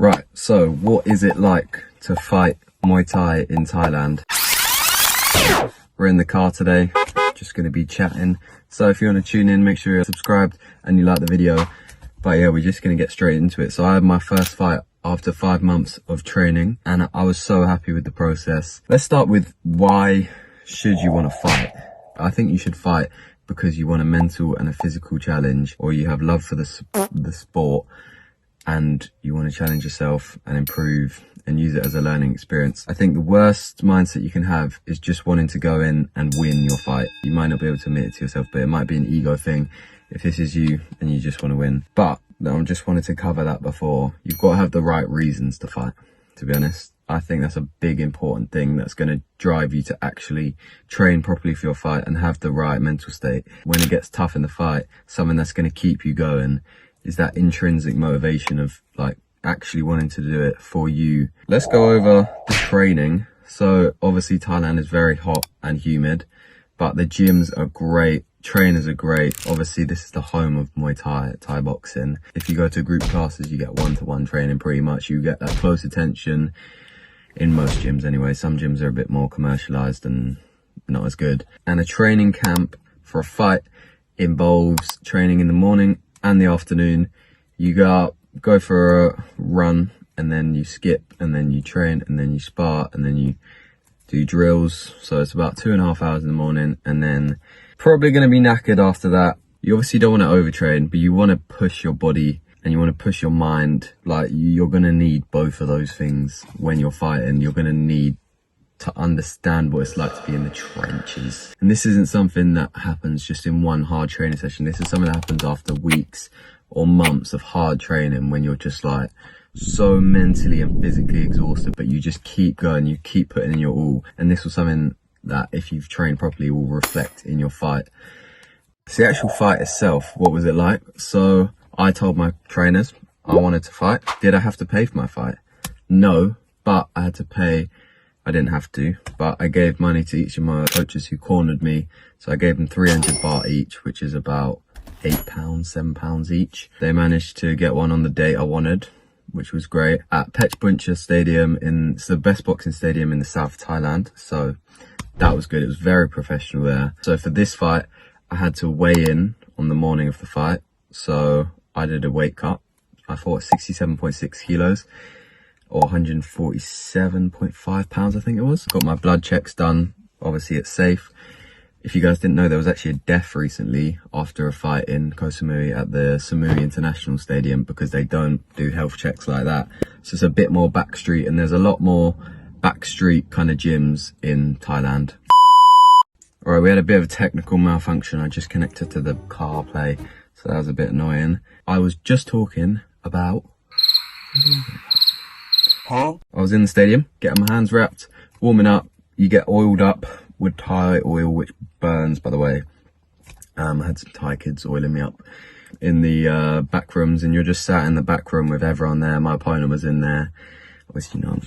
Right, so what is it like to fight Muay Thai in Thailand? We're in the car today, just going to be chatting. So if you want to tune in, make sure you're subscribed and you like the video. But yeah, we're just going to get straight into it. So I had my first fight after 5 months of training and I was so happy with the process. Let's start with why should you want to fight? I think you should fight because you want a mental and a physical challenge, or you have love for the sport and you want to challenge yourself and improve and use it as a learning experience. I think the worst mindset you can have is just wanting to go in and win your fight. You might not be able to admit it to yourself, but it might be an ego thing if this is you and you just want to win. But I just wanted to cover that before. You've got to have the right reasons to fight, to be honest. I think that's a big important thing that's going to drive you to actually train properly for your fight and have the right mental state. When it gets tough in the fight, something that's going to keep you going is that intrinsic motivation of like actually wanting to do it for you. Let's go over the training. So obviously Thailand is very hot and humid, but the gyms are great. Trainers are great. Obviously this is the home of Muay Thai, Thai boxing. If you go to group classes, you get one-to-one training pretty much. You get that close attention in most gyms anyway. Some gyms are a bit more commercialized and not as good. And a training camp for a fight involves training in the morning and the afternoon. You go for a run and then you skip and then you train and then you spar and then you do drills. So it's about 2.5 hours in the morning and then probably going to be knackered after that. You obviously don't want to overtrain, but you want to push your body and you want to push your mind. Like you're going to need both of those things when you're fighting. You're going to need to understand what it's like to be in the trenches. And this isn't something that happens just in one hard training session. This is something that happens after weeks or months of hard training when you're just like so mentally and physically exhausted, but you just keep going, you keep putting in your all. And this was something that if you've trained properly will reflect in your fight. So the actual fight itself, what was it like? So I told my trainers I wanted to fight. Did I have to pay for my fight? No, but I had to pay. I didn't have to, but I gave money to each of my coaches who cornered me. So I gave them 300 baht each, which is about £8, £7 each. They managed to get one on the date I wanted, which was great, at Pechbuncha Stadium. It's the best boxing stadium in the south of Thailand. So that was good. It was very professional there. So for this fight, I had to weigh in on the morning of the fight. So I did a weight cut. I fought 67.6 kilos. Or 147.5 pounds, I think it was. Got my blood checks done. Obviously it's safe. If you guys didn't know, there was actually a death recently after a fight in Koh Samui at the Samui International Stadium because they don't do health checks like that. So it's a bit more backstreet, and there's a lot more backstreet kind of gyms in Thailand. Alright, we had a bit of a technical malfunction. I just connected to the car play, so that was a bit annoying. I was just talking about... I was in the stadium, getting my hands wrapped, warming up. You get oiled up with Thai oil, which burns, by the way. I had some Thai kids oiling me up in the back rooms, and you're just sat in the back room with everyone there. My opponent was in there. Obviously, you know,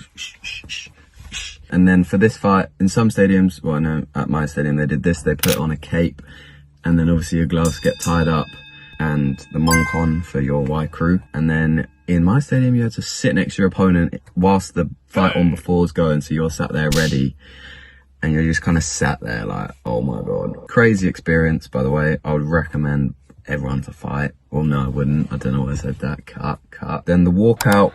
and then for this fight, in some stadiums, well, no, at my stadium, they did this. They put on a cape, and then obviously your gloves get tied up, and the monkon for your Y crew, and then in my stadium, you had to sit next to your opponent whilst the fight on before is going. So you're sat there ready and you're just kind of sat there like, oh my God. Crazy experience, by the way. I would recommend everyone to fight. Well, no, I wouldn't. I don't know why I said that. Cut. Then the walkout,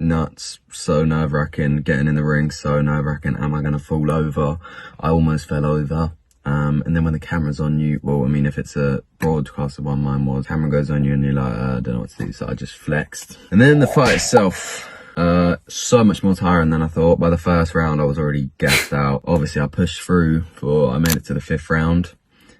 nuts. So nerve-wracking. Getting in the ring, so nerve-wracking. Am I going to fall over? I almost fell over. And then when the camera's on you, well, I mean, if it's a broadcaster one, mine was, camera goes on you and you're like, I don't know what to do. So I just flexed. And then the fight itself, so much more tiring than I thought. By the first round, I was already gassed out. Obviously, I pushed through I made it to the 5th round.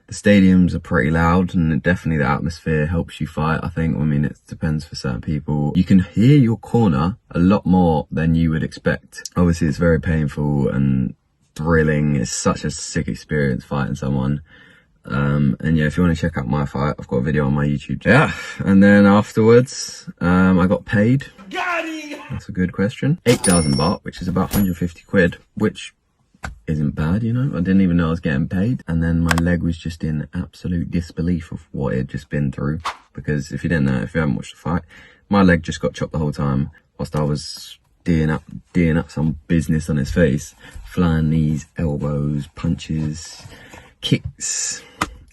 The stadiums are pretty loud, and definitely the atmosphere helps you fight, I think. I mean, it depends for certain people. You can hear your corner a lot more than you would expect. Obviously, it's very painful and thrilling. It's such a sick experience fighting someone. And yeah, if you want to check out my fight, I've got a video on my YouTube. Yeah, and then afterwards, I got paid. That's a good question. 8,000 baht, which is about 150 quid, which isn't bad, you know. I didn't even know I was getting paid. And then my leg was just in absolute disbelief of what it had just been through. Because if you didn't know, if you haven't watched the fight, My leg just got chopped the whole time whilst I was D'ing up some business on his face. Flying knees, elbows, punches, kicks,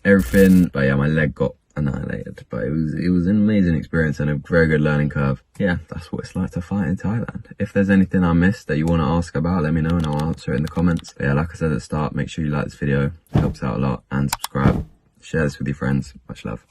everything. But yeah, my leg got annihilated. But it was an amazing experience and a very good learning curve. Yeah, that's what it's like to fight in Thailand. If there's anything I missed that you want to ask about, let me know and I'll answer it in the comments. But yeah, like I said at the start, make sure you like this video. It helps out a lot. And subscribe. Share this with your friends. Much love.